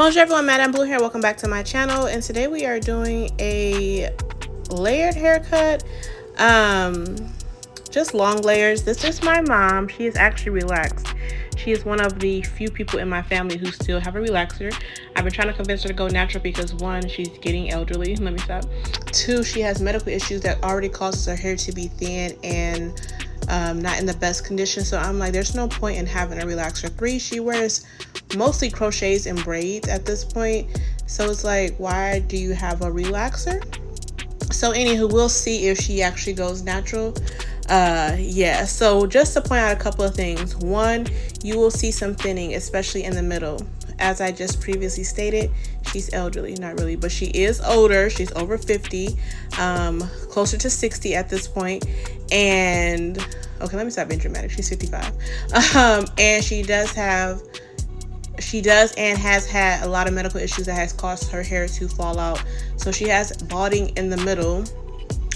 Bonjour everyone, Madame Blue here. Welcome back to my channel, and today we are doing a layered haircut. Just long layers. This is my mom. She is actually relaxed. She is one of the few people in my family who still have a relaxer. I've been trying to convince her to go natural because one, she's getting elderly. Let me stop. Two, she has medical issues that already causes her hair to be thin and not in the best condition. So I'm like, there's no point in having a relaxer. Three, she wears mostly crochets and braids at this point. So it's like, why do you have a relaxer? So anywho, we'll see if she actually goes natural. Yeah, so just to point out a couple of things. One, you will see some thinning, especially in the middle. As I just previously stated, she's elderly, not really, but she is older. She's over 50, closer to 60 at this point. And okay, let me stop being dramatic. She's 55. And she does and has had a lot of medical issues that has caused her hair to fall out. So she has balding in the middle.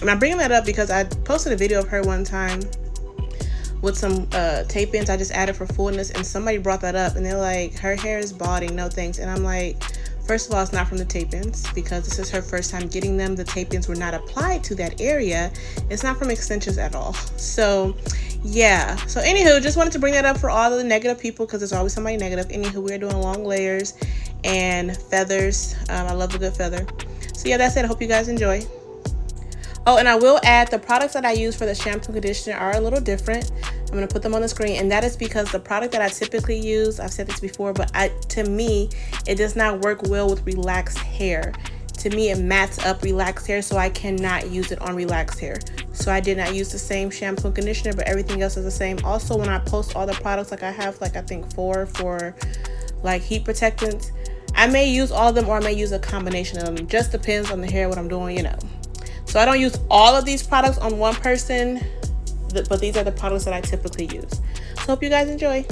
And I'm bringing that up because I posted a video of her one time with some tape-ins I just added for fullness, and somebody brought that up and they're like, her hair is balding, no thanks. And I'm like, first of all, it's not from the tape-ins because this is her first time getting them. The tape-ins were not applied to that area. It's not from extensions at all. So yeah, so anywho, just wanted to bring that up for all of the negative people because there's always somebody negative. Anywho, we're doing long layers and feathers. I love a good feather. So yeah, that's it. I hope you guys enjoy. Oh, and I will add, the products that I use for the shampoo and conditioner are a little different. I'm going to put them on the screen, and that is because the product that I typically use, I've said this before, but to me, it does not work well with relaxed hair. To me, it mats up relaxed hair, so I cannot use it on relaxed hair. So I did not use the same shampoo and conditioner, but everything else is the same. Also, when I post all the products, like I have, like I think 4 for like heat protectants, I may use all of them or I may use a combination of them. It just depends on the hair, what I'm doing, you know. So I don't use all of these products on one person, but these are the products that I typically use. So hope you guys enjoy.